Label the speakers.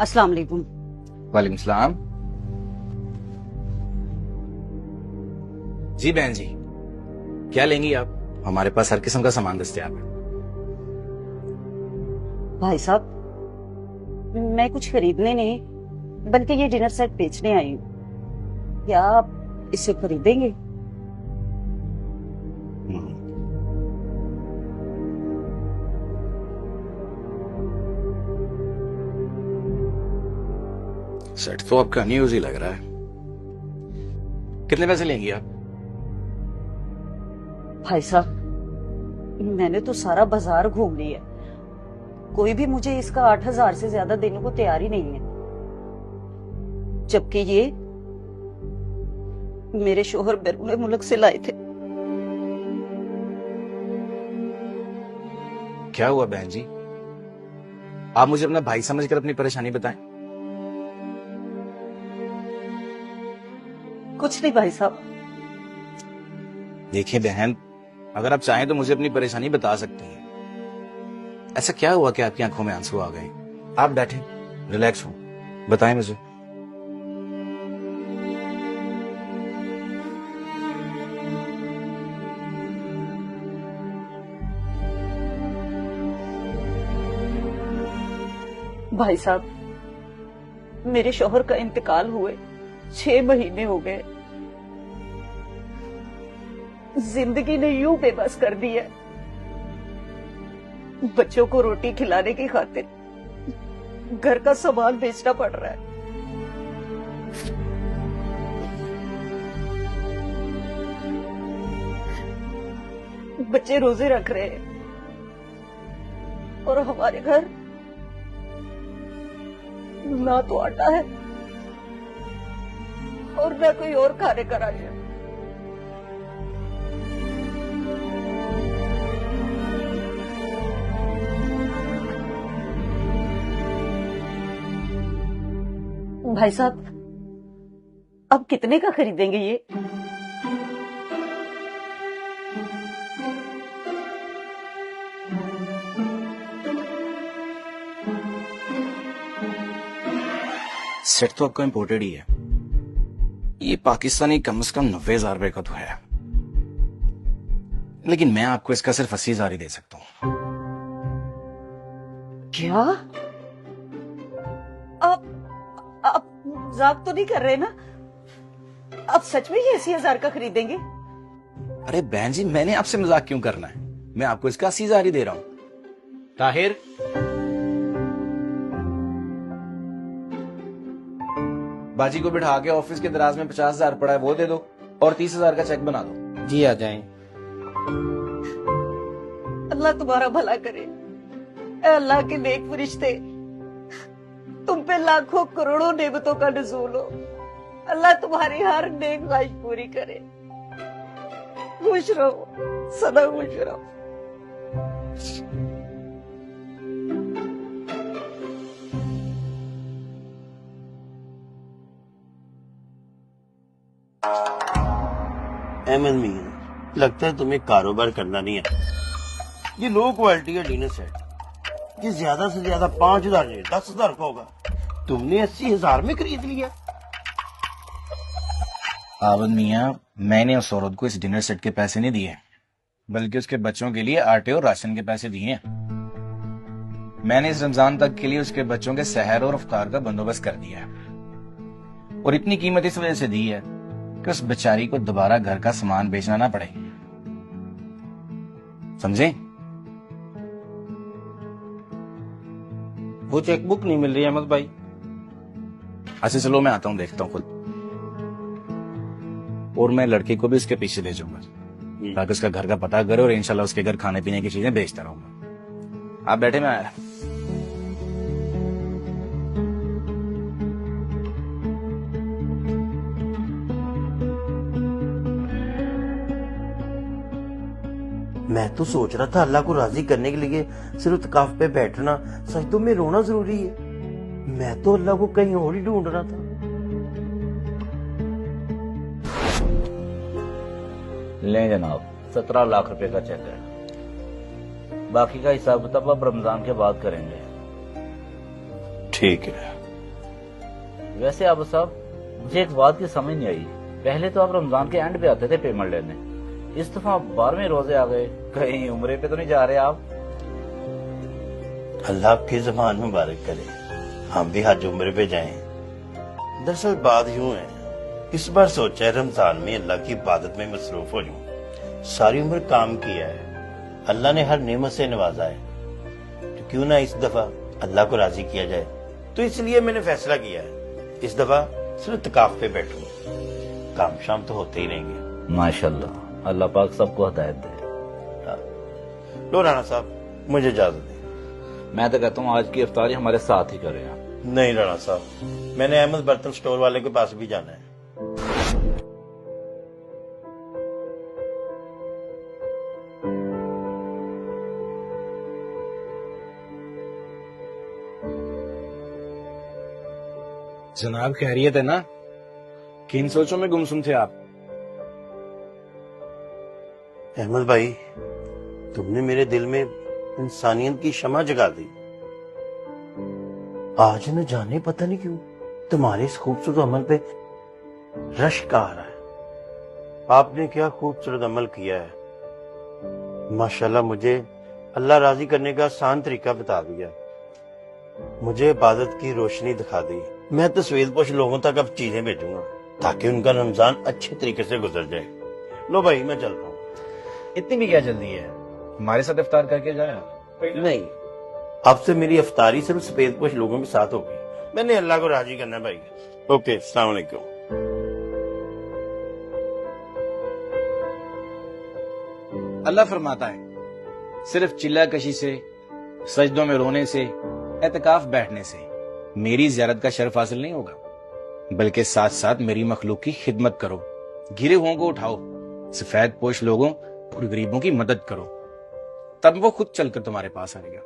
Speaker 1: अस्सलाम वालेकुम।
Speaker 2: वालेकुम सलाम। जी बहन जी, क्या लेंगी आप? हमारे पास हर किस्म का सामान दस्तयाब है।
Speaker 1: भाई साहब, मैं कुछ खरीदने नहीं बल्कि ये डिनर सेट बेचने आई हूँ। क्या आप इसे खरीदेंगे?
Speaker 2: सेट तो आपका न्यूज ही लग रहा है। कितने पैसे लेंगी आप?
Speaker 1: भाई साहब, मैंने तो सारा बाजार घूम लिया, कोई भी मुझे इसका 8,000 से ज्यादा देने को तैयार ही नहीं है। जबकि ये मेरे शोहर बैरून मुल्क से लाए थे।
Speaker 2: क्या हुआ बहन जी? आप मुझे अपना भाई समझकर अपनी परेशानी बताएं।
Speaker 1: कुछ नहीं भाई साहब।
Speaker 2: देखिए बहन, अगर आप चाहें तो मुझे अपनी परेशानी बता सकती हैं। ऐसा क्या हुआ कि आपकी आंखों में आंसू आ गए? आप बैठे, रिलैक्स हो, बताएं मुझे।
Speaker 1: भाई साहब, मेरे शोहर का इंतकाल हुए 6 महीने हो गए। जिंदगी ने यूं बेबस कर दी है। बच्चों को रोटी खिलाने की खातिर घर का सामान बेचना पड़ रहा है। बच्चे रोजे रख रहे हैं और हमारे घर ना तो आटा है और ना कोई और खाने का राशन। भाई साहब, अब कितने का खरीदेंगे ये?
Speaker 2: सेट तो आपका इम्पोर्टेड ही है। ये पाकिस्तानी कम से कम 90,000 रुपए का तो है, लेकिन मैं आपको इसका सिर्फ 80,000 ही दे सकता हूँ।
Speaker 1: क्या? आप मजाक तो नहीं कर रहे ना? आप सच में ये 80,000 का खरीदेंगे?
Speaker 2: अरे बहन जी, मैंने आपसे मजाक क्यों करना है? मैं आपको इसका 80,000 ही दे रहा हूँ। ताहिर, बाजी को बिठा के ऑफिस के दराज में 50,000 पड़ा है, वो दे दो और 30,000 का चेक बना दो।
Speaker 3: जी आ जाएं।
Speaker 1: अल्लाह तुम्हारा भला करे। ए अल्लाह के नेक फरिश्ते, तुम पे लाखों करोड़ों नेमतों का नज़ूल हो। अल्लाह तुम्हारी हर नेक ख्वाहिश पूरी करे। खुश रहो, सदा खुश रहो।
Speaker 3: अहमद मियां, लगता है तुम्हें कारोबार करना नहीं है। ये लो क्वालिटी का डिनर सेट ये ज्यादा से ज्यादा 5,000 नहीं 10,000 का होगा, तुमने 80,000 में खरीद लिया।
Speaker 2: आबद मियां, मैंने उस औरत को इस डिनर सेट के पैसे नहीं दिए, बल्कि उसके बच्चों के लिए आटे और राशन के पैसे दिए हैं। मैंने इस रमजान तक के लिए उसके बच्चों के सहर और इफ्तार का बंदोबस्त कर दिया है, और इतनी कीमत इस वजह से दी है कि उस बेचारी को दोबारा घर का सामान बेचना ना पड़े। समझे?
Speaker 3: वो चेकबुक नहीं मिल रही अहमद भाई।
Speaker 2: अच्छा चलो, मैं आता हूं, देखता हूं खुद, और मैं लड़के को भी उसके पीछे भेजूंगा ताकि उसका घर का पता करे और इंशाल्लाह उसके घर खाने पीने की चीजें बेचता रहूंगा। आप बैठे, मैं आया।
Speaker 3: मैं तो सोच रहा था अल्लाह को राजी करने के लिए सिर्फ तकाफ पे बैठना सजदों में रोना जरूरी है। मैं तो अल्लाह को कहीं और ही ढूंढ रहा था।
Speaker 4: लें जनाब, 17 लाख रुपए का चेक है। बाकी का हिसाब किताब अब रमजान के बाद करेंगे।
Speaker 2: ठीक है।
Speaker 4: वैसे अब साहब, मुझे एक बात की समझ नहीं आई। पहले तो आप रमजान के एंड पे आते थे पेमेंट लेने, इस दफा 12वें रोजे आ गए। कहीं उम्रे पे तो नहीं जा रहे आप?
Speaker 3: अल्लाह आपकी जबान मुबारक करे, हम भी हज उम्र पे जाएं। दरअसल बात यूं है, इस बार सोचा है रमजान में अल्लाह की इबादत में मसरूफ हो जाऊं। सारी उम्र काम किया है, अल्लाह ने हर नेमत से नवाजा है, तो क्यों ना इस दफा अल्लाह को राजी किया जाए। तो इसलिए मैंने फैसला किया है इस दफा सिर्फ तकाफ पे बैठूंगा, काम शाम तो होते ही रहेंगे।
Speaker 4: माशाल्लाह, अल्लाह पाक सबको हिदायत दे।
Speaker 3: लो राणा साहब, मुझे इजाजत दें।
Speaker 4: मैं तो कहता हूँ आज की इफ्तारी हमारे साथ ही करें आप।
Speaker 3: नहीं राणा साहब, मैंने अहमद बर्तन स्टोर वाले के पास भी जाना है।
Speaker 2: जनाब खैरियत है ना? किन सोचों में गुमसुम थे आप?
Speaker 3: अहमद भाई, तुमने मेरे दिल में इंसानियत की शमा जगा दी। आज न जाने पता नहीं क्यों तुम्हारे इस खूबसूरत अमल पे रश्क आ रहा है। आपने क्या खूबसूरत अमल किया है। माशाल्लाह, मुझे अल्लाह राजी करने का आसान तरीका बता दिया, मुझे इबादत की रोशनी दिखा दी। मैं तस्वीरपोश लोगों तक अब चीजें भेजूंगा ताकि उनका रमजान अच्छे तरीके से गुजर जाए। लो भाई, मैं चलता हूँ।
Speaker 2: इतनी भी क्या जल्दी है? हमारे साथ इफ्तार करके जाए।
Speaker 3: नहीं, अब से मेरी इफ्तारी सिर्फ सफेदपोश लोगों के साथ होगी। मैंने अल्लाह को राजी करना है भाई। ओके, अस्सलाम वालेकुम।
Speaker 2: अल्लाह फरमाता है, सिर्फ चिल्ला कशी से, सजदों में रोने से, एतकाफ बैठने से मेरी ज़ियारत का शर्फ हासिल नहीं होगा, बल्कि साथ साथ मेरी मखलूक की खिदमत करो, गिरे हुओं को उठाओ, सफेद पोश लोगों और गरीबों की मदद करो, तब वो खुद चलकर तुम्हारे पास आएगा।